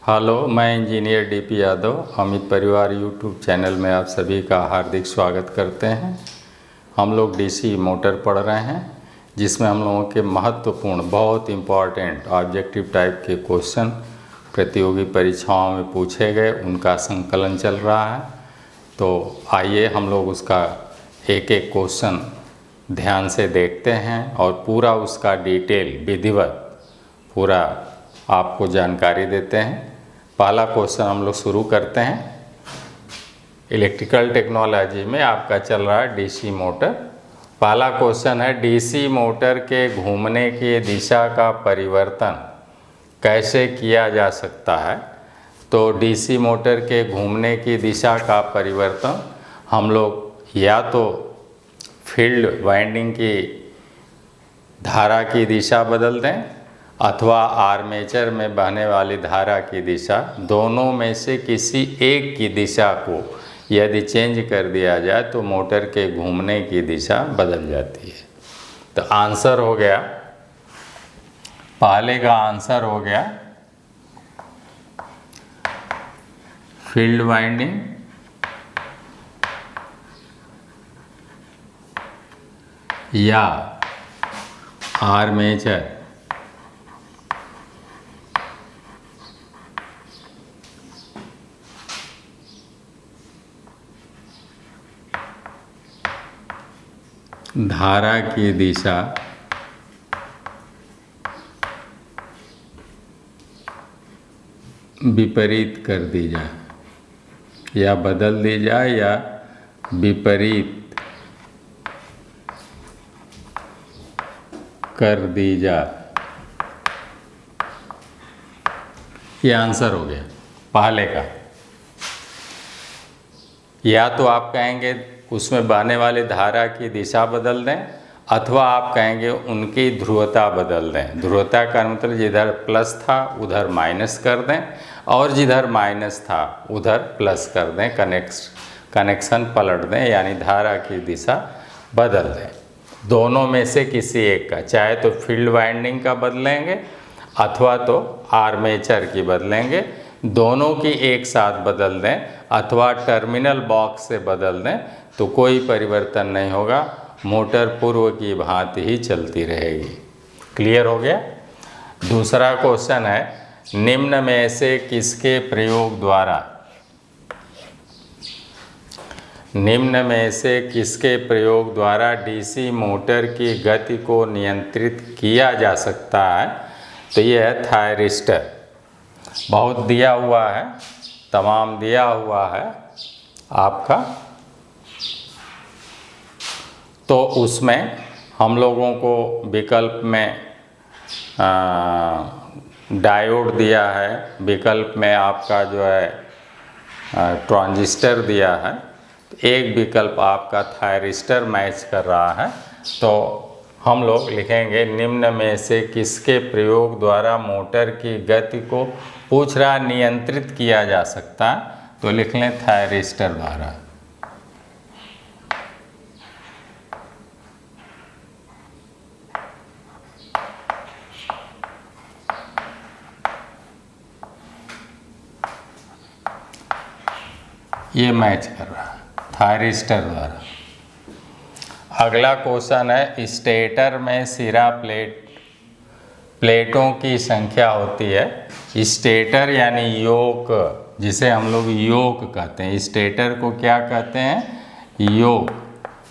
Hello, मैं engineer DP Yadav Amit परिवार YouTube channel में आप सभी का हार्दिक स्वागत करते हैं। हम लोग डीसी मोटर पढ़ रहे हैं, जिसमें हम लोगों के महत्वपूर्ण बहुत इम्पॉर्टेंट ऑब्जेक्टिव टाइप के क्वेश्चन प्रतियोगी परीक्षाओं में पूछे गए, उनका संकलन चल रहा है। तो आइए हम लोग उसका एक एक क्वेश्चन ध्यान से देखते हैं और पूरा उसका डिटेल विधिवत पूरा आपको जानकारी देते हैं। पहला क्वेश्चन हम लोग शुरू करते हैं। इलेक्ट्रिकल टेक्नोलॉजी में आपका चल रहा है डीसी मोटर। पहला क्वेश्चन है, डीसी मोटर के घूमने की दिशा का परिवर्तन कैसे किया जा सकता है। तो डीसी मोटर के घूमने की दिशा का परिवर्तन हम लोग या तो फील्ड वाइंडिंग की धारा की दिशा बदल दें अथवा आर्मेचर में बहने वाली धारा की दिशा, दोनों में से किसी एक की दिशा को यदि चेंज कर दिया जाए तो मोटर के घूमने की दिशा बदल जाती है। तो आंसर हो गया, पहले का आंसर हो गया फील्ड वाइंडिंग या आर्मेचर धारा की दिशा विपरीत कर दी जाए या बदल दी जाए या विपरीत कर दी जाए। ये आंसर हो गया पहले का। या तो आप कहेंगे उसमें बहने वाली धारा की दिशा बदल दें अथवा आप कहेंगे उनकी ध्रुवता बदल दें। ध्रुवता का मतलब जिधर प्लस था उधर माइनस कर दें और जिधर माइनस था उधर प्लस कर दें, कनेक्शन पलट दें, यानी धारा की दिशा बदल दें। दोनों में से किसी एक का, चाहे तो फील्ड वाइंडिंग का बदलेंगे अथवा तो आर्मेचर की बदलेंगे। दोनों की एक साथ बदल दें अथवा टर्मिनल बॉक्स से बदल दें तो कोई परिवर्तन नहीं होगा, मोटर पूर्व की भांति ही चलती रहेगी। क्लियर हो गया। दूसरा क्वेश्चन है, निम्न में से किसके प्रयोग द्वारा डीसी मोटर की गति को नियंत्रित किया जा सकता है। तो ये है थायरिस्टर। बहुत दिया हुआ है, तमाम दिया हुआ है आपका। तो उसमें हम लोगों को विकल्प में डायोड दिया है, विकल्प में आपका जो है ट्रांजिस्टर दिया है। एक विकल्प आपका थायरिस्टर मैच कर रहा है। तो हम लोग लिखेंगे निम्न में से किसके प्रयोग द्वारा मोटर की गति को पूछ रहा नियंत्रित किया जा सकता है। तो लिख लें थायरिस्टर द्वारा। ये मैच कर रहा है थायरिस्टर द्वारा। अगला क्वेश्चन है, स्टेटर में सिरा प्लेटों की संख्या होती है। स्टेटर यानी योक, जिसे हम लोग योक कहते हैं। स्टेटर को क्या कहते हैं? योक।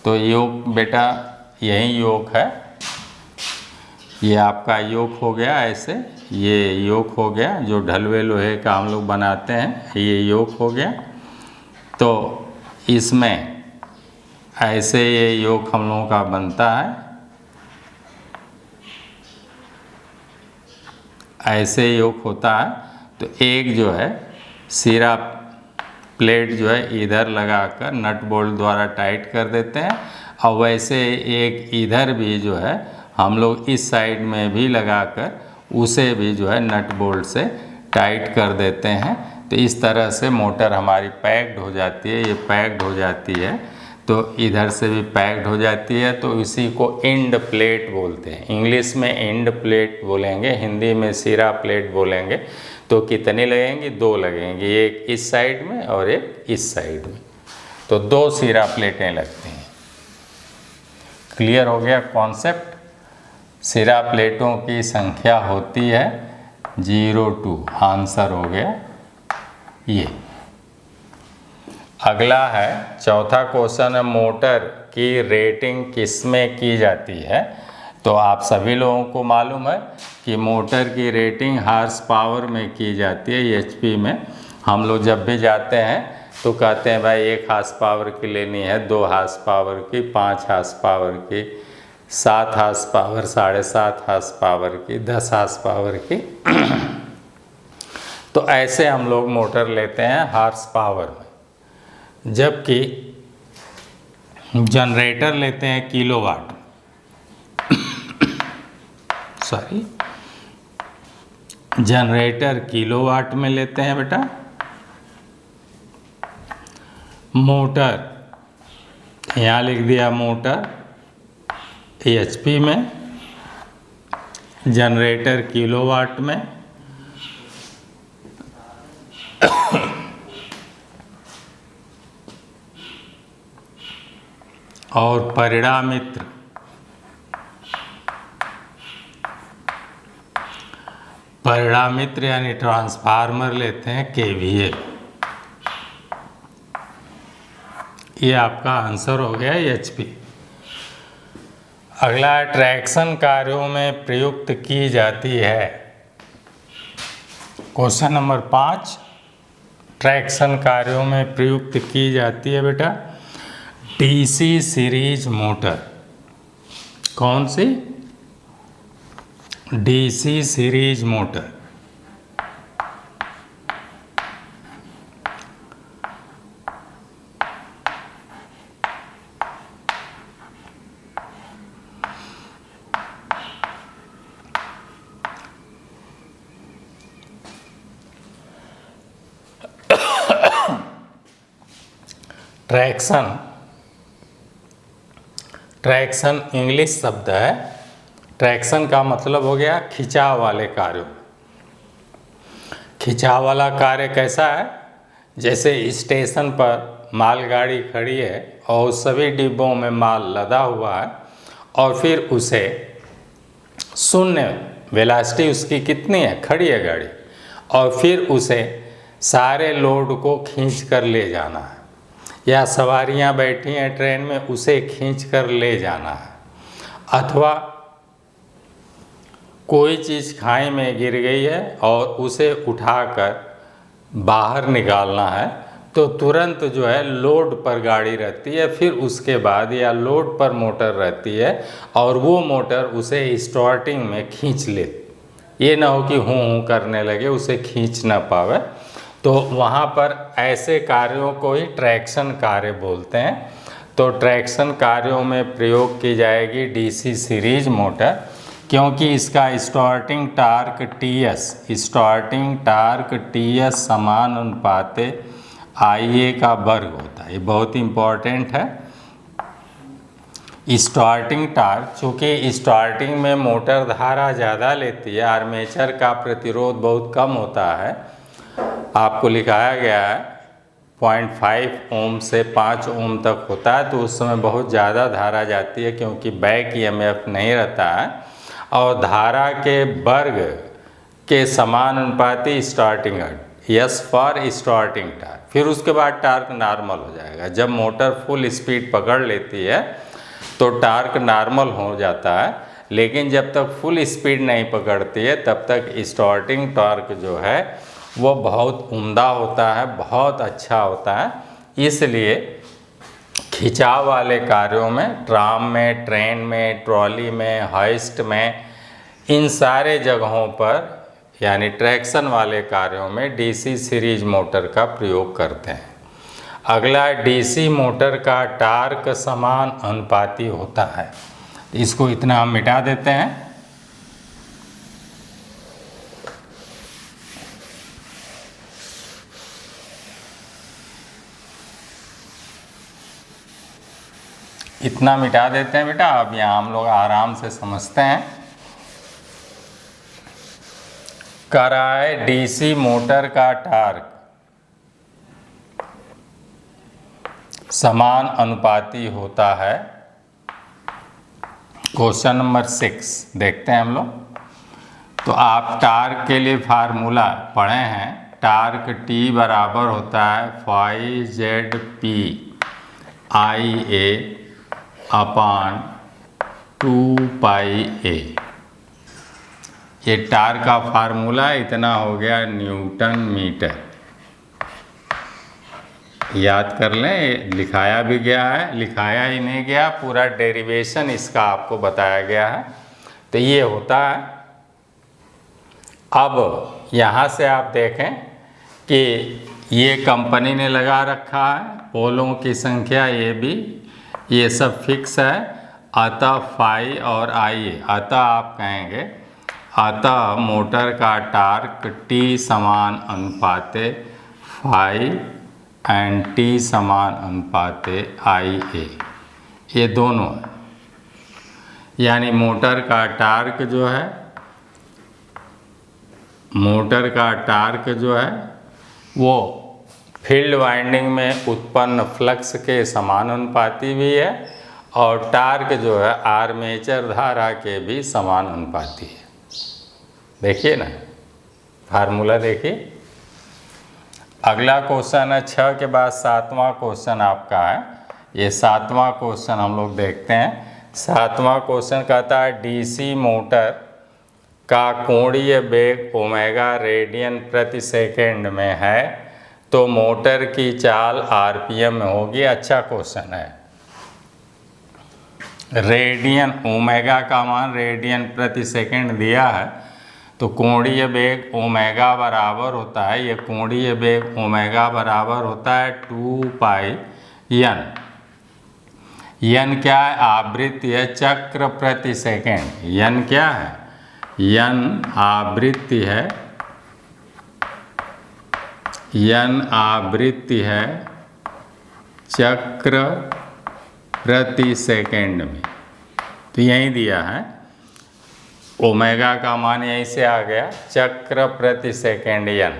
तो योक बेटा यही योक है। ये आपका योक हो गया, ऐसे ये योक हो गया जो ढलवे लोहे का हम लोग बनाते हैं, ये योक हो गया। तो इसमें ऐसे ये योक हम लोगों का बनता है, ऐसे योक होता है। तो एक जो है सिरा प्लेट जो है इधर लगाकर नट बोल्ट द्वारा टाइट कर देते हैं और वैसे एक इधर भी जो है हम लोग इस साइड में भी लगाकर उसे भी जो है नट बोल्ट से टाइट कर देते हैं। तो इस तरह से मोटर हमारी पैक्ड हो जाती है, ये पैक्ड हो जाती है। तो इधर से भी पैक्ड हो जाती है, तो इसी को एंड प्लेट बोलते हैं। इंग्लिश में एंड प्लेट बोलेंगे, हिंदी में सिरा प्लेट बोलेंगे। तो कितनी लगेंगी? 2 लगेंगी, एक इस साइड में और एक इस साइड में। तो 2 सिरा प्लेटें लगती हैं। क्लियर हो गया कॉन्सेप्ट? सिरा प्लेटों की संख्या होती है 02। आंसर हो गया ये। अगला है चौथा क्वेश्चन है, मोटर की रेटिंग किसमें की जाती है? तो आप सभी लोगों को मालूम है कि मोटर की रेटिंग हार्स पावर में की जाती है, एचपी में। हम लोग जब भी जाते हैं तो कहते हैं भाई 1 हार्स पावर की लेनी है, 2 हार्स पावर की, 5 हार्स पावर की, 7 हार्स पावर, 7.5 हार्स पावर की, 10 हार्स पावर की। तो ऐसे हम लोग मोटर लेते हैं हार्स पावर में, जबकि जनरेटर लेते हैं किलोवाट। सॉरी, जनरेटर किलोवाट में लेते हैं बेटा। मोटर, यहाँ लिख दिया मोटर एचपी में, जनरेटर किलोवाट में। और परिणामित्र, परिणामित्र यानी ट्रांसफार्मर लेते हैं केवीए। ये आपका आंसर हो गया एचपी। अगला ट्रैक्शन कार्यों में प्रयुक्त की जाती है। क्वेश्चन नंबर 5, ट्रैक्शन कार्यों में प्रयुक्त की जाती है बेटा डीसी सीरीज मोटर। कौन सी? DC series motor. Traction, traction English शब्द है। ट्रैक्शन का मतलब हो गया खिंचाव वाले कार्यों। खिंचाव वाला कार्य कैसा है? जैसे स्टेशन पर मालगाड़ी खड़ी है और सभी डिब्बों में माल लदा हुआ है, और फिर उसे शून्य वेलोसिटी उसकी कितनी है, खड़ी है गाड़ी, और फिर उसे सारे लोड को खींच कर ले जाना है, या सवारियां बैठी हैं ट्रेन में, उसे खींच कर ले जाना है। अथवा कोई चीज़ खाई में गिर गई है और उसे उठाकर बाहर निकालना है, तो तुरंत जो है लोड पर गाड़ी रहती है, फिर उसके बाद या लोड पर मोटर रहती है, और वो मोटर उसे स्टार्टिंग में खींच ले। ये ना हो कि हूँ करने लगे, उसे खींच ना पावे। तो वहाँ पर ऐसे कार्यों को ही ट्रैक्शन कार्य बोलते हैं। तो ट्रैक्शन कार्यों में प्रयोग की जाएगी डीसी सीरीज मोटर, क्योंकि इसका स्टार्टिंग टार्क टीएस समानुपाते आईए का वर्ग होता है। ये बहुत इंपॉर्टेंट है। स्टार्टिंग टार्क, चूँकि स्टार्टिंग में मोटर धारा ज़्यादा लेती है, आर्मेचर का प्रतिरोध बहुत कम होता है। आपको लिखाया गया है 0.5 ओम से 5 ओम तक होता है, तो उस समय बहुत ज़्यादा धारा जाती है, क्योंकि बैक ईएमएफ नहीं रहता है, और धारा के वर्ग के समानुपाती starting yes for starting torque. फिर उसके बाद टार्क नॉर्मल हो जाएगा। जब मोटर फुल स्पीड पकड़ लेती है तो टार्क नॉर्मल हो जाता है, लेकिन जब तक फुल स्पीड नहीं पकड़ती है तब तक स्टार्टिंग टॉर्क जो है वो बहुत उम्दा होता है, बहुत अच्छा होता है। इसलिए खिंचाव वाले कार्यों में, ट्राम में, ट्रेन में, ट्रॉली में, हाइस्ट में, इन सारे जगहों पर यानी ट्रैक्शन वाले कार्यों में डीसी सीरीज मोटर का प्रयोग करते हैं। अगला, डीसी मोटर का टार्क समान अनुपाती होता है। इसको इतना हम मिटा देते हैं। इतना मिटा देते हैं बेटा। अब यहाँ हम लोग आराम से समझते हैं। कराए डीसी मोटर का टार्क समान अनुपाती होता है। क्वेश्चन नंबर 6 देखते हैं हम लोग। तो आप टार्क के लिए फार्मूला पढ़े हैं। टार्क T बराबर होता है फाई जेड पी आई ए अपान 2 पाई ए। ये टार्क का फार्मूला इतना हो गया न्यूटन मीटर। याद कर लें, लिखाया भी गया है, लिखाया ही नहीं गया, पूरा डेरिवेशन इसका आपको बताया गया है। तो ये होता है। अब यहाँ से आप देखें कि ये कंपनी ने लगा रखा है, पोलों की संख्या ये भी, ये सब फिक्स है। अतः फाई और आई, अतः आप कहेंगे अतः मोटर का टार्क T समान अनुपाते फाई एंड T समान अनुपाते आई ए, ये दोनों है। यानी मोटर का टार्क जो है, मोटर का टार्क जो है वो फील्ड वाइंडिंग में उत्पन्न फ्लक्स के समानुपाती भी है और टार्क जो है आर्मेचर धारा के भी समानुपाती है। देखिए ना फार्मूला देखिए। अगला क्वेश्चन है 6 के बाद 7वां क्वेश्चन आपका है। ये 7वां क्वेश्चन हम लोग देखते हैं। 7वां क्वेश्चन कहता है डीसी मोटर का कोणीय वेग ओमेगा रेडियन प्रति सेकेंड में है तो मोटर की चाल आरपीएम में होगी। अच्छा क्वेश्चन है। रेडियन, ओमेगा का मान रेडियन प्रति सेकेंड दिया है तो कोणीय वेग ओमेगा बराबर होता है, ये कोणीय वेग ओमेगा बराबर होता है 2 पाई एन। एन क्या है? आवृत्ति है, चक्र प्रति सेकेंड। एन क्या है? एन आवृत्ति है, एन आवृत्ति है चक्र प्रति सेकेंड में। तो यही दिया है, ओमेगा का मान यहीं से आ गया, चक्र प्रति सेकेंड एन।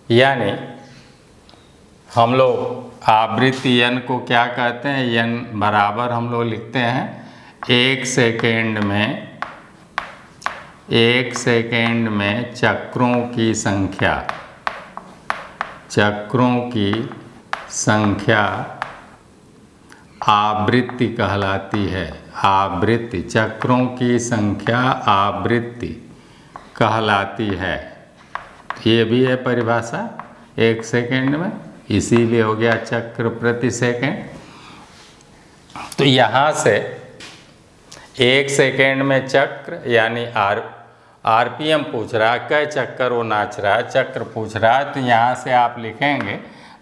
यानी हम लोग आवृत्ति एन को क्या कहते हैं? एन बराबर हम लोग लिखते हैं 1 सेकेंड में चक्रों की संख्या, चक्रों की संख्या आवृत्ति कहलाती है। आवृत्ति, चक्रों की संख्या आवृत्ति कहलाती है। ये भी है परिभाषा 1 सेकेंड में, इसीलिए हो गया चक्र प्रति सेकेंड। तो यहाँ से 1 सेकेंड में चक्र यानी आरपीएम पूछ रहा है, कै चक्कर वो नाच रहा है, चक्र पूछ रहा है। तो यहाँ से आप लिखेंगे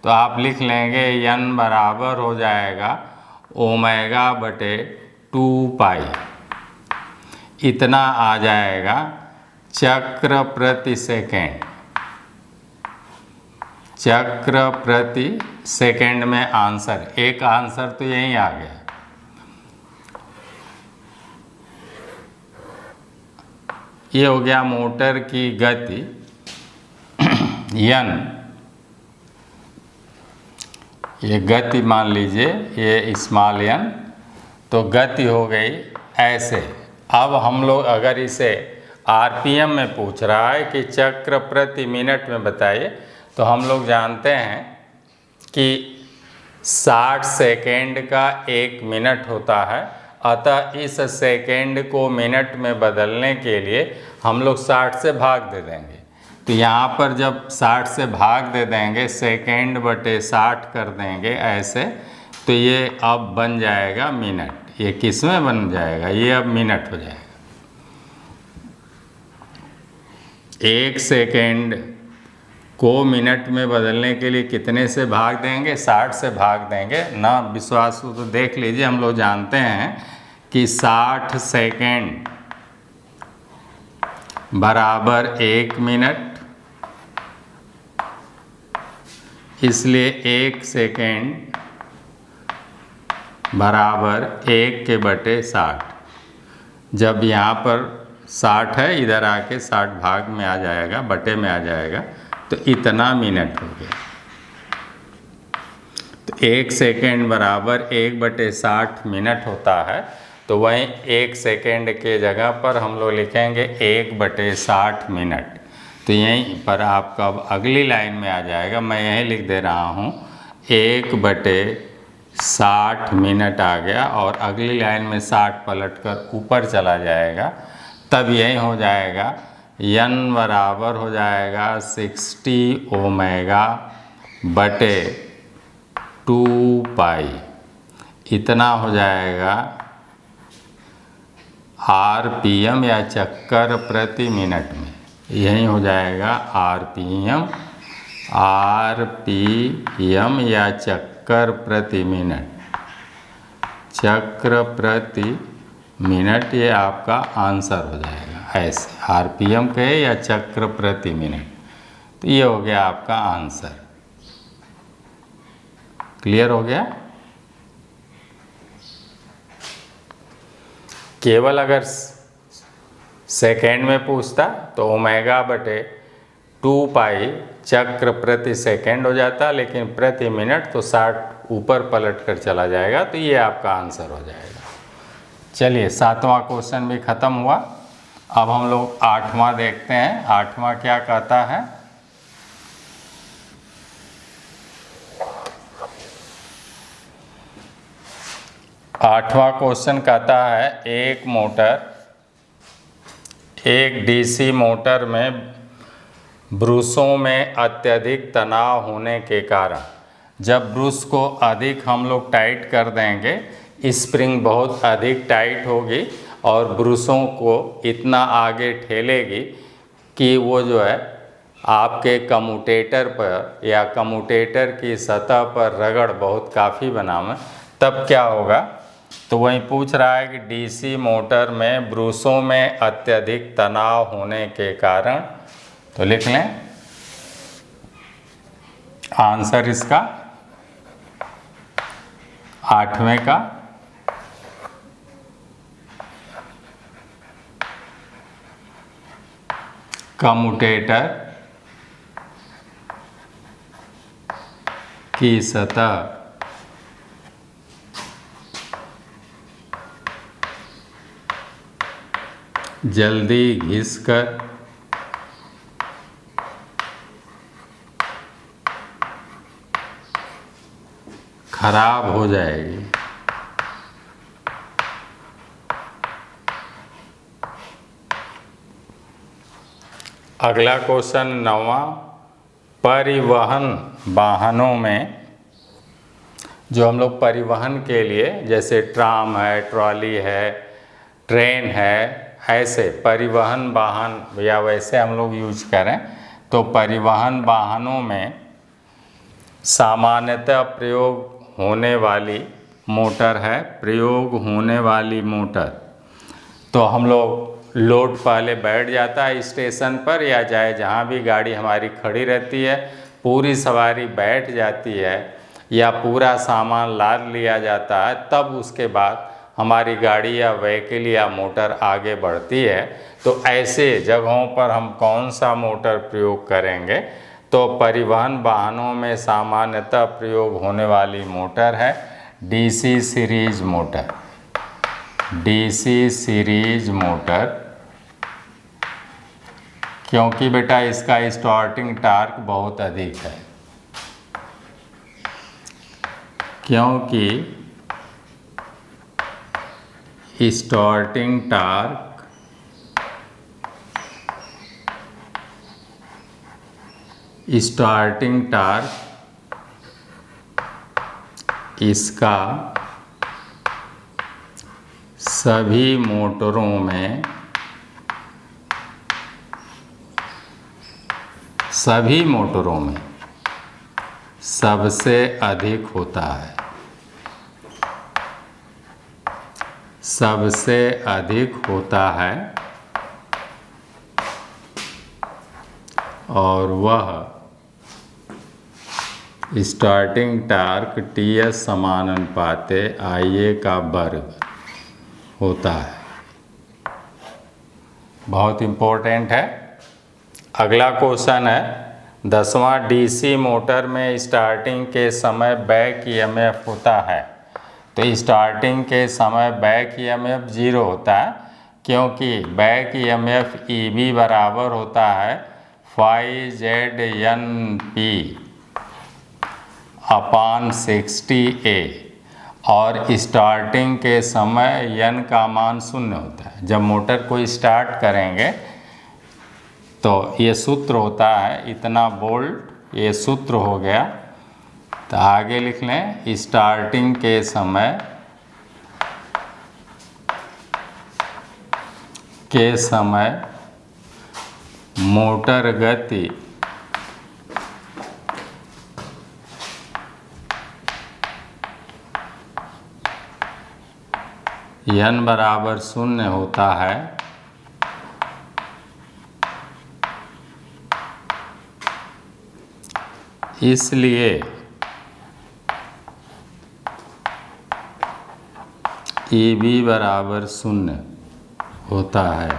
तो आप लिख लेंगे एन बराबर हो जाएगा ओमेगा बटे 2 पाई, इतना आ जाएगा चक्र प्रति सेकेंड। चक्र प्रति सेकेंड में आंसर, एक आंसर तो यही आ गया। ये हो गया मोटर की गति एन। ये गति मान लीजिए, ये स्मॉल एन, तो गति हो गई ऐसे। अब हम लोग अगर इसे आरपीएम में पूछ रहा है कि चक्र प्रति मिनट में बताइए, तो हम लोग जानते हैं कि 60 सेकेंड का 1 मिनट होता है। अतः इस सेकेंड को मिनट में बदलने के लिए हम लोग 60 से भाग दे देंगे। तो यहाँ पर जब 60 से भाग दे देंगे, सेकेंड बटे 60 कर देंगे ऐसे, तो ये अब बन जाएगा मिनट। ये किस में बन जाएगा? ये अब मिनट हो जाएगा। 1 सेकेंड को मिनट में बदलने के लिए कितने से भाग देंगे? 60 से भाग देंगे। ना विश्वास हो तो देख लीजिए। हम लोग जानते हैं कि 60 सेकेंड बराबर 1 मिनट, इसलिए 1 सेकेंड बराबर 1/60। जब यहाँ पर 60 है, इधर आके 60 भाग में आ जाएगा, बटे में आ जाएगा, तो इतना मिनट हो गया। तो 1 सेकेंड बराबर 1/60 मिनट होता है। तो वहीं 1 सेकेंड के जगह पर हम लोग लिखेंगे 1/60 मिनट। तो यहीं पर आपका अब अगली लाइन में आ जाएगा, मैं यहीं लिख दे रहा हूँ 1/60 मिनट आ गया, और अगली लाइन में 60 पलट कर ऊपर चला जाएगा, तब यही हो जाएगा n बराबर हो जाएगा 60 ओमेगा बटे 2 पाई। इतना हो जाएगा RPM या चक्कर प्रति मिनट में। यही हो जाएगा RPM या चक्कर प्रति मिनट, चक्र प्रति मिनट, ये आपका आंसर हो जाएगा। ऐसे RPM कहे या चक्र प्रति मिनट, तो ये हो गया आपका आंसर। क्लियर हो गया? केवल अगर सेकेंड में पूछता तो ओमेगा बटे 2 पाई चक्र प्रति सेकेंड हो जाता, लेकिन प्रति मिनट तो 60 ऊपर पलट कर चला जाएगा, तो ये आपका आंसर हो जाएगा। चलिए 7वां क्वेश्चन भी ख़त्म हुआ। अब हम लोग 8वां देखते हैं। 8वां क्या कहता है? आठवां क्वेश्चन कहता है एक DC मोटर में ब्रशों में अत्यधिक तनाव होने के कारण, जब ब्रश को अधिक हम लोग टाइट कर देंगे, स्प्रिंग बहुत अधिक टाइट होगी और ब्रशों को इतना आगे ठेलेगी कि वो जो है आपके कम्यूटेटर पर या कम्यूटेटर की सतह पर रगड़ बहुत काफ़ी बनावे, तब क्या होगा? तो वहीं पूछ रहा है कि DC मोटर में ब्रशों में अत्यधिक तनाव होने के कारण, तो लिख लें आंसर इसका 8वें का कम्यूटेटर की सतह जल्दी घिसकर खराब हो जाएगी। अगला क्वेश्चन 9वां, परिवहन वाहनों में जो हम लोग परिवहन के लिए, जैसे ट्राम है, ट्रॉली है, ट्रेन है, ऐसे परिवहन वाहन या वैसे हम लोग यूज करें, तो परिवहन वाहनों में सामान्यतः प्रयोग होने वाली मोटर है, प्रयोग होने वाली मोटर। तो हम लोग लोड पहले बैठ जाता है स्टेशन पर, या चाहे जहाँ भी गाड़ी हमारी खड़ी रहती है, पूरी सवारी बैठ जाती है या पूरा सामान लाद लिया जाता है, तब उसके बाद हमारी गाड़ी या व्हीकल या मोटर आगे बढ़ती है। तो ऐसे जगहों पर हम कौन सा मोटर प्रयोग करेंगे? तो परिवहन वाहनों में सामान्यतः प्रयोग होने वाली मोटर है DC series motor. DC series motor, क्योंकि बेटा इसका स्टार्टिंग टार्क बहुत अधिक है, क्योंकि स्टार्टिंग टार्क इसका सभी मोटरों में सबसे अधिक होता है, सबसे अधिक होता है, और वह स्टार्टिंग टार्क टीएस समानुपाते IA का वर्ग होता है। बहुत इम्पोर्टेंट है। अगला क्वेश्चन है 10वां, DC मोटर में स्टार्टिंग के समय बैक EMF होता है। तो स्टार्टिंग के समय बैक EMF 0 होता है, क्योंकि बैक EMF EB बराबर होता है phi ZNP अपान 60A, और स्टार्टिंग के समय n का मान 0 होता है। जब मोटर को स्टार्ट करेंगे तो ये सूत्र होता है इतना वोल्ट, ये सूत्र हो गया। तो आगे लिख लें, स्टार्टिंग के समय मोटर गति n बराबर 0 होता है, इसलिए EB बराबर 0 होता है।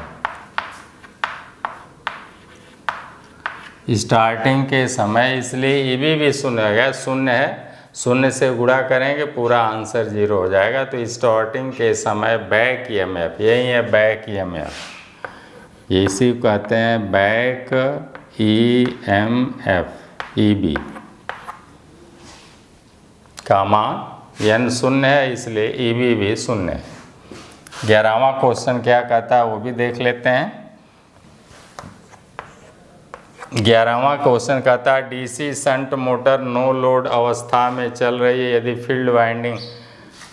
स्टार्टिंग के समय इसलिए EB भी 0 हो गया, 0 है, 0 से गुणा करेंगे पूरा आंसर 0 हो जाएगा। तो स्टार्टिंग के समय बैक EMF, यही है बैक EMF, इसी को कहते हैं बैक EMF EB का मान n 0 है, इसलिए EB भी 0 है। 11वां क्वेश्चन क्या कहता है वो भी देख लेते हैं। 11वां क्वेश्चन कहता है DC shunt motor no load अवस्था में चल रही है, यदि फील्ड वाइंडिंग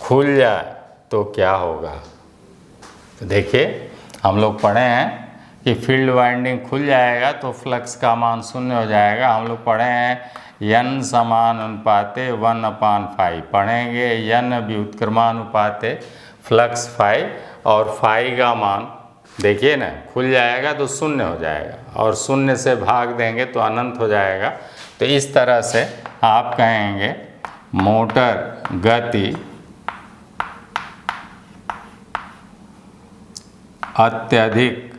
खुल जाए तो क्या होगा। तो देखिए हम लोग पढ़े हैं कि फील्ड वाइंडिंग खुल जाएगा तो फ्लक्स का मान 0 हो जाएगा। हम लोग पढ़े हैं n समानुपाते 1/5, पढ़ेंगे n व्युत्क्रमानुपाते फ्लक्स फाई, और फाई का मान देखिए ना, खुल जाएगा तो 0 हो जाएगा, और 0 से भाग देंगे तो अनंत हो जाएगा। तो इस तरह से आप कहेंगे मोटर गति अत्यधिक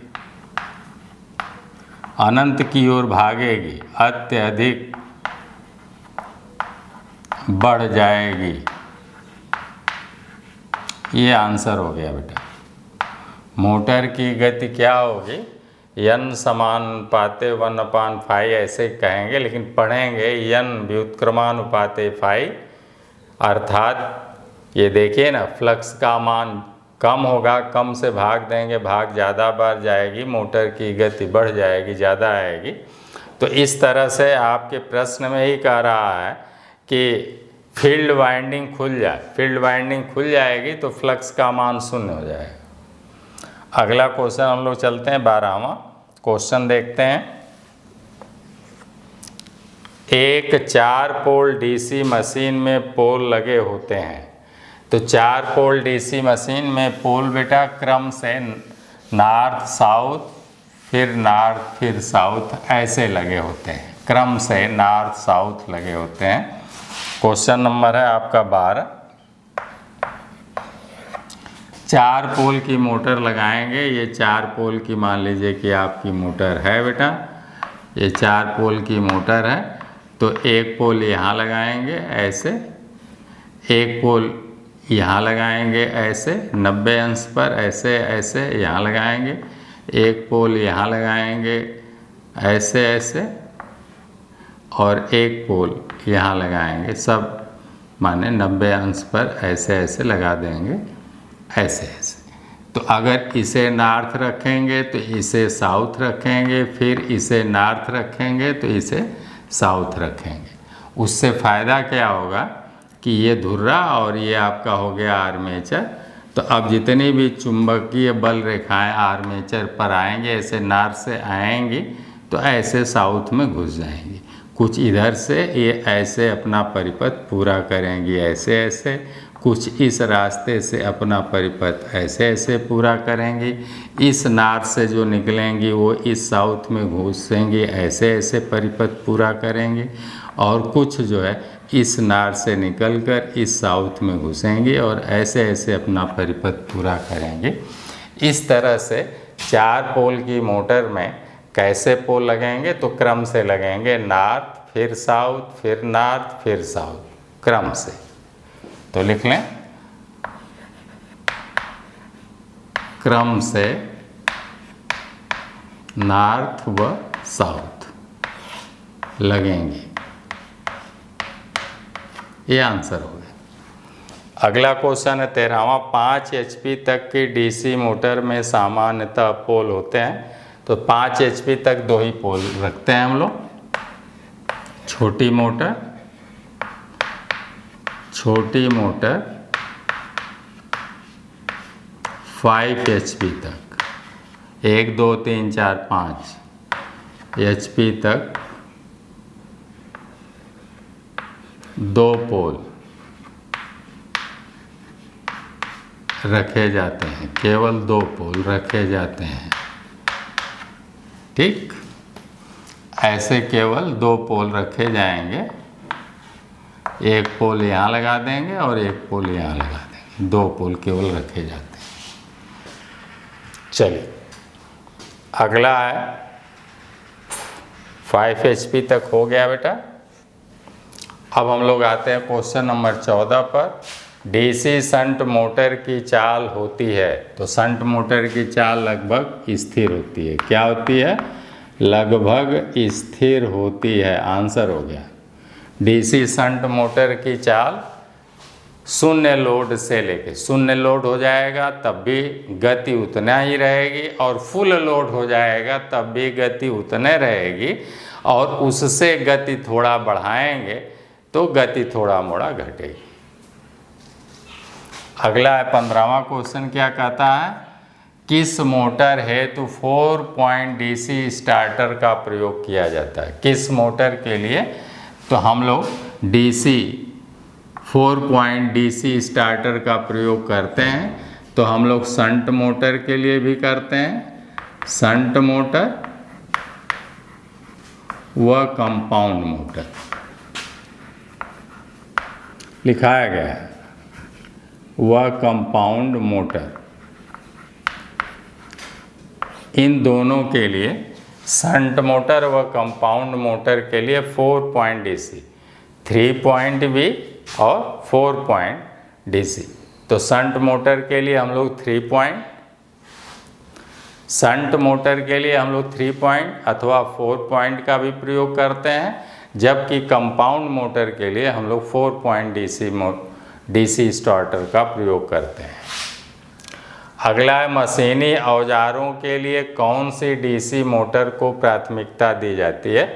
अनंत की ओर भागेगी, अत्यधिक बढ़ जाएगी। ये आंसर हो गया बेटा। मोटर की गति क्या होगी, n समानुपाते 1/5 ऐसे कहेंगे, लेकिन पढ़ेंगे n व्युत्क्रमानुपाते फाई, अर्थात ये देखिए ना, फ्लक्स का मान कम होगा, कम से भाग देंगे, भाग ज़्यादा बार जाएगी, मोटर की गति बढ़ जाएगी, ज़्यादा आएगी। तो इस तरह से आपके प्रश्न में ही कह रहा है कि फील्ड वाइंडिंग खुल जाए, फील्ड वाइंडिंग खुल जाएगी तो फ्लक्स का मान 0 हो जाएगा। अगला क्वेश्चन हम लोग चलते हैं, 12वां क्वेश्चन देखते हैं। एक 4 पोल DC मशीन में पोल लगे होते हैं। तो 4 पोल DC मशीन में पोल बेटा क्रम से नॉर्थ साउथ, फिर नॉर्थ, फिर साउथ ऐसे लगे होते हैं, क्रम से नॉर्थ साउथ लगे होते हैं। क्वेश्चन नंबर है आपका 12। 4 पोल की मोटर लगाएंगे। ये 4 पोल की मान लीजिए कि आपकी मोटर है बेटा, ये 4 पोल की मोटर है। तो एक पोल यहाँ लगाएंगे ऐसे, एक पोल यहाँ लगाएंगे ऐसे 90 अंश पर, ऐसे ऐसे यहाँ लगाएंगे, एक पोल यहाँ लगाएंगे ऐसे ऐसे, और एक पोल यहाँ लगाएंगे, सब माने 90 अंश पर ऐसे ऐसे लगा देंगे, ऐसे ऐसे। तो अगर इसे नॉर्थ रखेंगे तो इसे साउथ रखेंगे, फिर इसे नॉर्थ रखेंगे तो इसे साउथ रखेंगे। उससे फ़ायदा क्या होगा कि ये धुर्रा और ये आपका हो गया आर्मेचर। तो अब जितनी भी चुंबकीय बल रेखाएं आर्मेचर पर आएंगे, ऐसे नॉर्थ से आएंगी तो ऐसे साउथ में घुस जाएंगी, कुछ इधर से ये ऐसे अपना परिपथ पूरा करेंगी, ऐसे ऐसे, कुछ इस रास्ते से अपना परिपथ ऐसे ऐसे पूरा करेंगी, इस नार्थ से जो निकलेंगी वो इस साउथ में घुसेंगी, ऐसे ऐसे परिपथ पूरा करेंगी, और कुछ जो है इस नार्थ से निकलकर इस साउथ में घुसेंगी और ऐसे ऐसे अपना परिपथ पूरा करेंगे। इस तरह से 4 पोल की मोटर में कैसे पोल लगेंगे, तो क्रम से लगेंगे, नॉर्थ फिर साउथ फिर नॉर्थ फिर साउथ, क्रम से। तो लिख लें, क्रम से नॉर्थ व साउथ लगेंगे। ये आंसर हो गया। अगला क्वेश्चन है 13वां। 5 HP तक की DC मोटर में सामान्यतः पोल होते हैं, तो 5 HP तक 2 ही पोल रखते हैं हम लोग। छोटी मोटर 5 HP तक, 1 2 3 4 5 HP तक 2 पोल रखे जाते हैं, केवल 2 पोल रखे जाते हैं। ठीक, ऐसे केवल 2 पोल रखे जाएंगे। एक पोल यहाँ लगा देंगे और एक पोल यहाँ लगा देंगे, 2 पोल केवल रखे जाते हैं। चलिए अगला है 5 HP तक हो गया बेटा। अब हम लोग आते हैं क्वेश्चन नंबर 14 पर। DC शंट मोटर की चाल होती है, तो शंट मोटर की चाल लगभग स्थिर होती है। क्या होती है? लगभग स्थिर होती है। आंसर हो गया। DC शंट मोटर की चाल शून्य लोड से लेके, शून्य लोड हो जाएगा तब भी गति उतना ही रहेगी, और फुल लोड हो जाएगा तब भी गति उतने रहेगी, और उससे गति थोड़ा बढ़ाएंगे तो गति थोड़ा मोड़ा घटेगी। अगला है 15वां क्वेश्चन। क्या कहता है? किस मोटर हेतु 4 पॉइंट DC स्टार्टर का प्रयोग किया जाता है? किस मोटर के लिए? तो हम लोग DC 4 पॉइंट DC स्टार्टर का प्रयोग करते हैं। तो हम लोग शंट मोटर के लिए भी करते हैं, शंट मोटर व कंपाउंड मोटर लिखाया गया है, व कंपाउंड मोटर। इन दोनों के लिए, शंट मोटर व कंपाउंड मोटर के लिए 4 पॉइंट DC, 3 पॉइंट भी और 4 पॉइंट DC। तो शंट मोटर के लिए हम लोग 3 पॉइंट, शंट मोटर के लिए हम लोग 3 पॉइंट अथवा 4 पॉइंट का भी प्रयोग करते हैं, जबकि कंपाउंड मोटर के लिए हम लोग 4 पॉइंट DC स्टार्टर का प्रयोग करते हैं। अगला है मशीनी औजारों के लिए कौन सी DC मोटर को प्राथमिकता दी जाती है?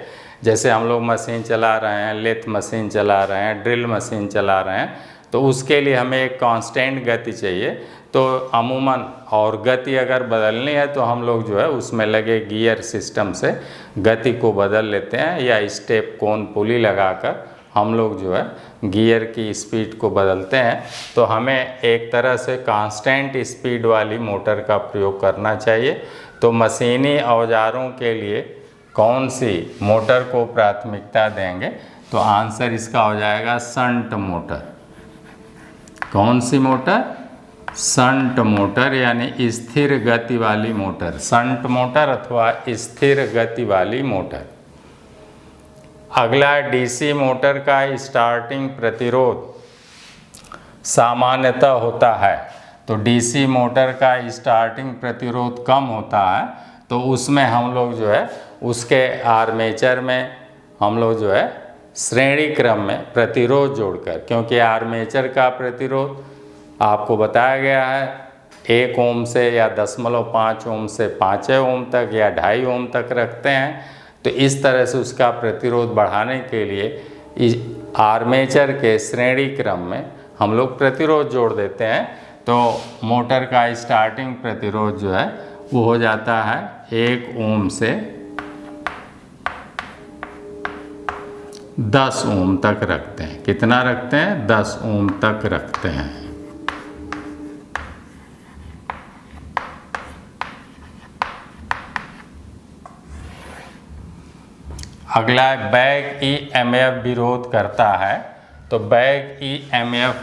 जैसे हम लोग मशीन चला रहे हैं, लेथ मशीन चला रहे हैं, ड्रिल मशीन चला रहे हैं, तो उसके लिए हमें एक कांस्टेंट गति चाहिए। तो अमूमन और गति अगर बदलनी है तो हम लोग जो है उसमें लगे गियर सिस्टम से गति को बदल लेते हैं, या स्टेप कोन पुली लगाकर हम लोग जो है गियर की स्पीड को बदलते हैं। तो हमें एक तरह से कांस्टेंट स्पीड वाली मोटर का प्रयोग करना चाहिए। तो मशीनी औजारों के लिए कौन सी मोटर को प्राथमिकता देंगे? तो आंसर इसका हो जाएगा शंट मोटर। कौन सी मोटर? शंट मोटर, यानी स्थिर गति वाली मोटर, शंट मोटर अथवा स्थिर गति वाली मोटर। अगला DC मोटर का स्टार्टिंग प्रतिरोध सामान्यतः होता है। तो DC मोटर का स्टार्टिंग प्रतिरोध कम होता है, तो उसमें हम लोग जो है उसके आर्मेचर में हम लोग जो है श्रेणी क्रम में प्रतिरोध जोड़कर, क्योंकि आर्मेचर का प्रतिरोध आपको बताया गया है 1 ओम से या 0.5 ओम से 5 ओम तक या 2.5 ओम तक रखते हैं। तो इस तरह से उसका प्रतिरोध बढ़ाने के लिए इस आर्मेचर के श्रेणी क्रम में हम लोग प्रतिरोध जोड़ देते हैं। तो मोटर का स्टार्टिंग प्रतिरोध जो है वो हो जाता है 1 ओम से 10 ओम तक रखते हैं। कितना रखते हैं? 10 ओम तक रखते हैं। अगला है बैक ईएमएफ विरोध करता है। तो बैक ईएमएफ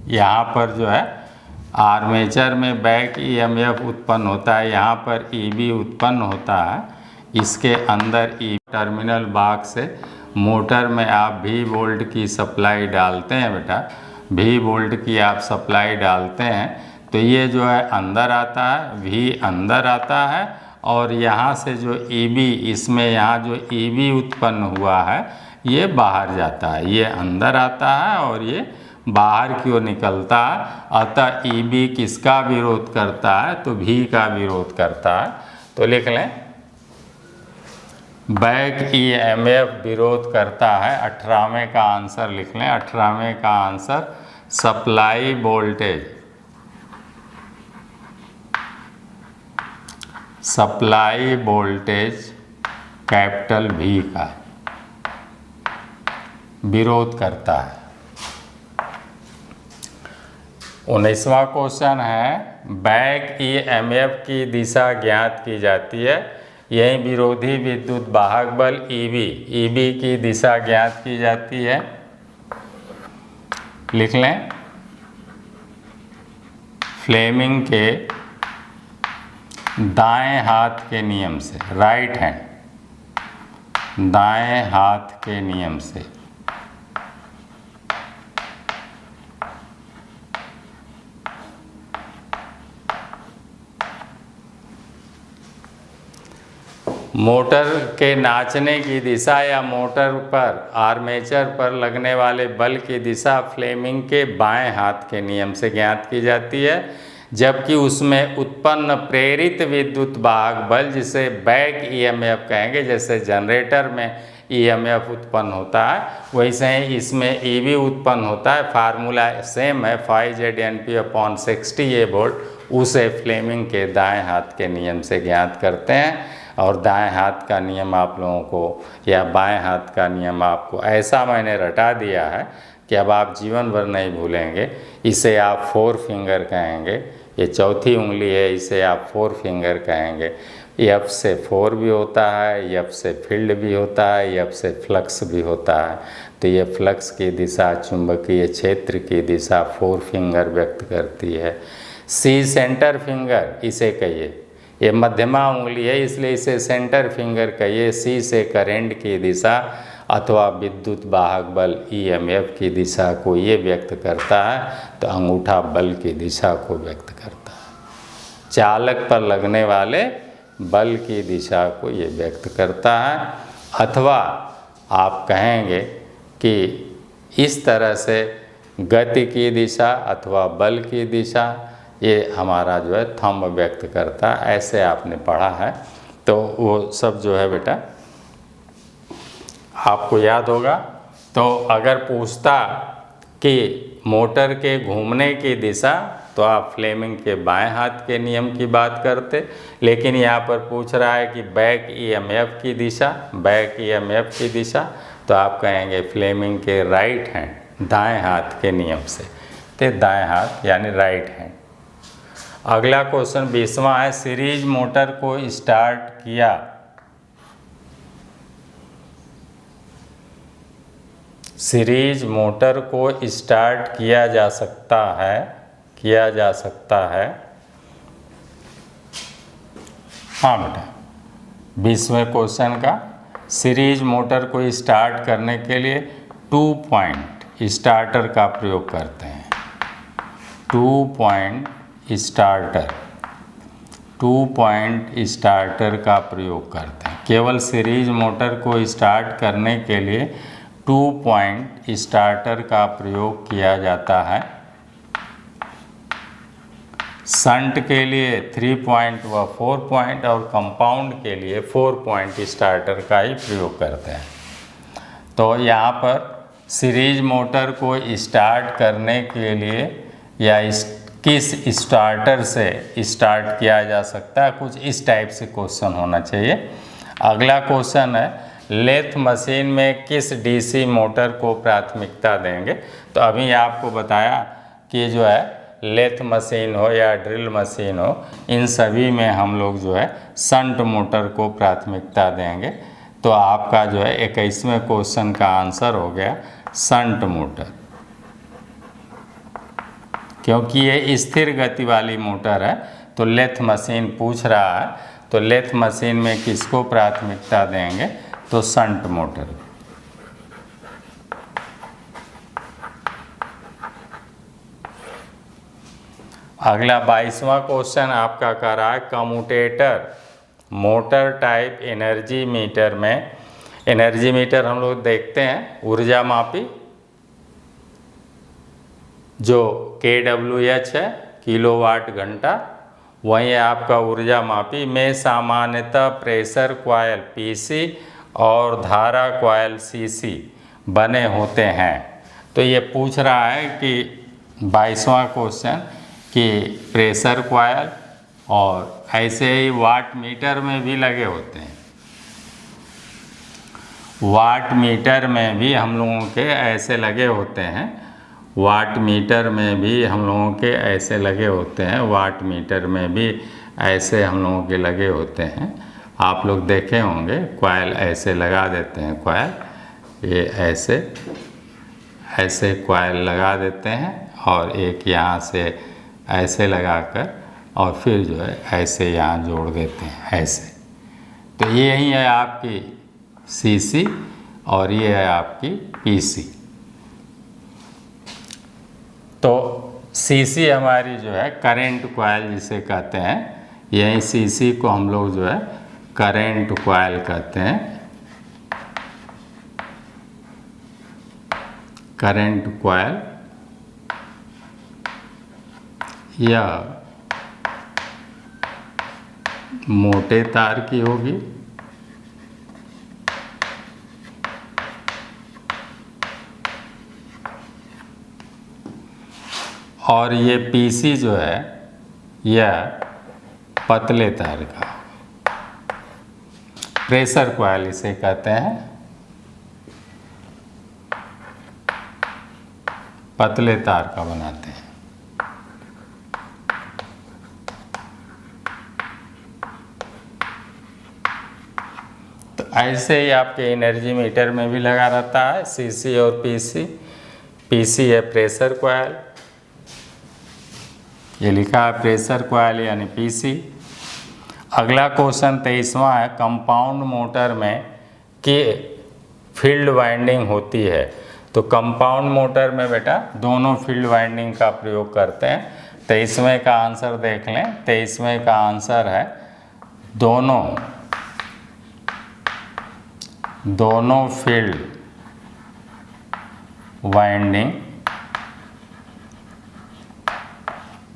यहाँ पर जो है आर्मेचर में बैक ईएमएफ उत्पन्न होता है, यहाँ पर ईबी उत्पन्न होता है। इसके अंदर ई टर्मिनल भाग से मोटर में आप भी वोल्ट की सप्लाई डालते हैं बेटा, भी वोल्ट की आप सप्लाई डालते हैं तो ये जो है अंदर आता है, भी अंदर आता है और यहाँ से जो ईबी, इसमें यहाँ जो ईबी उत्पन्न हुआ है ये बाहर जाता है, ये अंदर आता है और ये बाहर की ओर निकलता है। अतः ईबी किसका विरोध करता है? तो भी का विरोध करता है। तो लिख लें बैक ईएमएफ विरोध करता है। 18वें का आंसर लिख लें। 18वें का answer supply voltage, supply voltage capital भी का विरोध करता है। 19वां क्वेश्चन है बैक ईएमएफ की दिशा ज्ञात की जाती है। यही विरोधी विद्युत वाहक बल ईबी की दिशा ज्ञात की जाती है। लिख लें फ्लेमिंग के दाएं हाथ के नियम से, राइट हैंड, दाएं हाथ के नियम से मोटर के नाचने की दिशा या मोटर पर आर्मेचर पर लगने वाले बल की दिशा फ्लेमिंग के बाएं हाथ के नियम से ज्ञात की जाती है, जबकि उसमें उत्पन्न प्रेरित विद्युत वाहक बल जिसे बैक ईएमएफ कहेंगे, जैसे जनरेटर में ईएमएफ उत्पन्न होता है वैसे ही इसमें ईबी उत्पन्न होता है। फार्मूला सेम है, 5ZNP/60 ये वोल्ट, उसे फ्लेमिंग के दाएं हाथ के नियम से ज्ञात करते हैं। और दाएं हाथ का नियम आप लोगों को या बाएं हाथ का नियम आपको ऐसा मैंने रटा दिया है कि अब आप जीवन भर नहीं भूलेंगे। इसे आप 4 फिंगर कहेंगे, ये चौथी उंगली है, इसे आप 4 फिंगर कहेंगे। एफ से 4 भी होता है, एफ से फील्ड भी होता है, एफ से फ्लक्स भी होता है। तो ये फ्लक्स की दिशा, चुंबकीय क्षेत्र की दिशा 4 फिंगर व्यक्त करती है। सी सेंटर फिंगर इसे कहिए, ये मध्यमा उंगली है इसलिए इसे सेंटर फिंगर कहिए। सी से करंट की दिशा अथवा विद्युत वाहक बल ईएमएफ की दिशा को ये व्यक्त करता है, तो अंगूठा बल की दिशा को व्यक्त करता है। चालक पर लगने वाले बल की दिशा को ये व्यक्त करता है। अथवा आप कहेंगे कि इस तरह से गति की दिशा अथवा बल की दिशा ये हमारा जो है थंब व्यक्त करता है। ऐसे आपने पढ़ा है तो वो सब जो है बेटा आपको याद होगा। तो अगर पूछता कि मोटर के घूमने की दिशा तो आप फ्लेमिंग के बाएं हाथ के नियम की बात करते, लेकिन यहाँ पर पूछ रहा है कि बैक ईएमएफ की दिशा, बैक ईएमएफ की दिशा, तो आप कहेंगे फ्लेमिंग के राइट हैंड, दाएं हाथ के नियम से। तो दाएं हाथ यानी राइट हैंड। अगला क्वेश्चन 20वां है सीरीज मोटर को स्टार्ट किया। सीरीज मोटर को स्टार्ट किया जा सकता है, किया जा सकता है। हाँ बेटा 20वें क्वेश्चन का सीरीज मोटर को स्टार्ट करने के लिए 2 पॉइंट स्टार्टर का प्रयोग करते हैं। 2 पॉइंट स्टार्टर, 2 पॉइंट स्टार्टर का प्रयोग करते हैं। केवल सीरीज मोटर को स्टार्ट करने के लिए 2 पॉइंट स्टार्टर का प्रयोग किया जाता है। शंट के लिए 3 पॉइंट व 4 पॉइंट और कंपाउंड के लिए 4 पॉइंट स्टार्टर का ही प्रयोग करते हैं। तो यहाँ पर सीरीज मोटर को स्टार्ट करने के लिए या किस स्टार्टर से स्टार्ट किया जा सकता है, कुछ इस टाइप से क्वेश्चन होना चाहिए। अगला क्वेश्चन है लेथ मशीन में किस डीसी मोटर को प्राथमिकता देंगे। तो अभी आपको बताया कि जो है लेथ मशीन हो या ड्रिल मशीन हो, इन सभी में हम लोग जो है शंट मोटर को प्राथमिकता देंगे। तो आपका जो है 21वें क्वेश्चन का आंसर हो गया शंट मोटर, क्योंकि ये स्थिर गति वाली मोटर है। तो लेथ मशीन पूछ रहा है, तो लेथ मशीन में किसको प्राथमिकता देंगे, तो शंट मोटर। अगला 22वां क्वेश्चन आपका कह रहा है commutator motor type energy meter में। एनर्जी मीटर हम लोग देखते हैं ऊर्जा मापी, जो kWh है किलोवाट घंटा, वहीं आपका ऊर्जा मापी में सामान्यतः प्रेशर कॉइल PC और धारा कॉइल CC बने होते हैं। तो ये पूछ रहा है कि 22वां क्वेश्चन कि प्रेशर कॉइल और ऐसे ही वाट मीटर में भी लगे होते हैं, वाट मीटर में भी हम लोगों के ऐसे लगे होते हैं, वाट मीटर में भी हम लोगों के ऐसे लगे होते हैं, वाट मीटर में भी ऐसे हम लोगों के लगे होते हैं। आप लोग देखे होंगे कॉइल ऐसे लगा देते हैं, कॉइल ये ऐसे ऐसे कॉइल लगा देते हैं और एक यहाँ से ऐसे लगाकर और फिर जो है ऐसे यहाँ जोड़ देते हैं ऐसे। तो ये यही है आपकी CC और ये है आपकी PC। तो CC हमारी जो है करंट कॉइल जिसे कहते हैं, यही CC को हम लोग जो है करंट कॉइल कहते हैं, करंट कॉइल या मोटे तार की होगी और ये PC जो है यह पतले तार का, प्रेशर कॉइल इसे कहते हैं, पतले तार का बनाते हैं। तो ऐसे ही आपके एनर्जी मीटर में भी लगा रहता है CC और PC। PC है प्रेशर कॉइल, ये लिखा है प्रेशर कॉइल यानी PC। अगला क्वेश्चन 23वां है कंपाउंड मोटर में कि फील्ड वाइंडिंग होती है। तो कंपाउंड मोटर में बेटा दोनों फील्ड वाइंडिंग का प्रयोग करते हैं। 23वें का आंसर देख लें, 23वें का आंसर है दोनों फील्ड वाइंडिंग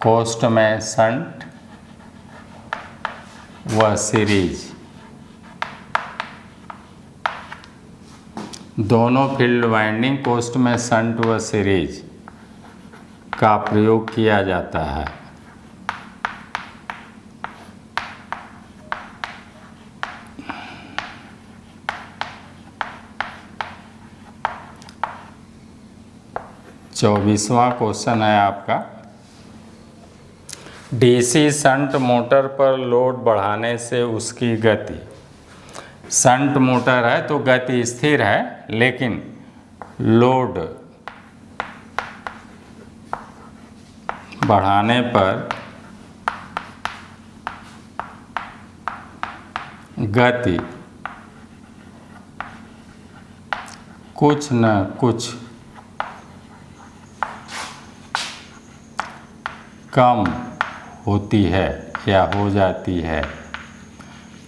कोस्ट में शंट व सीरीज, दोनों फील्ड वाइंडिंग कोस्ट में शंट व सीरीज का प्रयोग किया जाता है। चौबीसवां क्वेश्चन है आपका DC शंट मोटर पर लोड बढ़ाने से उसकी गति। शंट मोटर है तो गति स्थिर है, लेकिन लोड बढ़ाने पर गति कुछ न कुछ कम होती है या हो जाती है,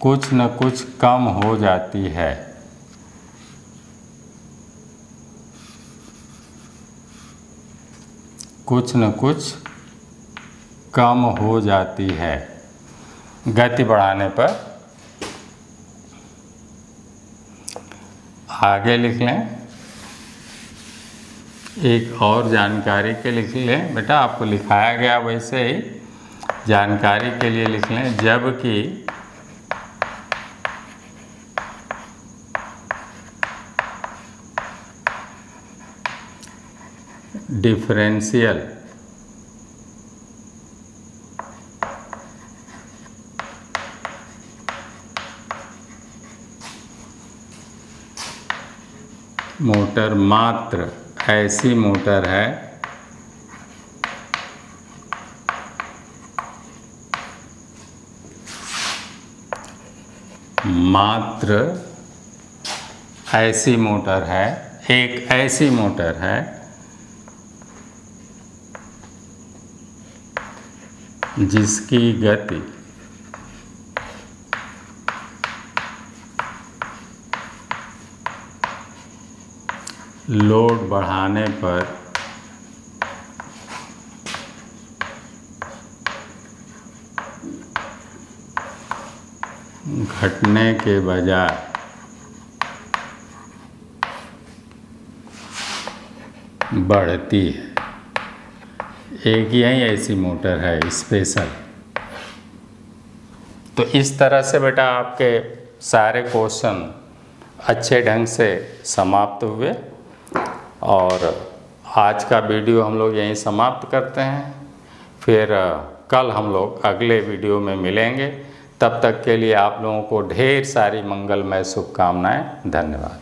कुछ न कुछ कम हो जाती है। कुछ न कुछ कम हो जाती है गति बढ़ाने पर। आगे लिख लें, एक और जानकारी के लिख लें बेटा, आपको लिखाया गया वैसे ही जानकारी के लिए लिख लें। जबकि डिफरेंशियल मोटर मात्र ऐसी मोटर है मात्र ऐसी मोटर है, एक ऐसी मोटर है जिसकी गति लोड बढ़ाने पर घटने के बजाय बढ़ती है। एक यही ऐसी मोटर है स्पेशल। तो इस तरह से बेटा आपके सारे क्वेश्चन अच्छे ढंग से समाप्त हुए और आज का वीडियो हम लोग यहीं समाप्त करते हैं। फिर कल हम लोग अगले वीडियो में मिलेंगे। तब तक के लिए आप लोगों को ढेर सारी मंगलमय शुभकामनाएं। धन्यवाद।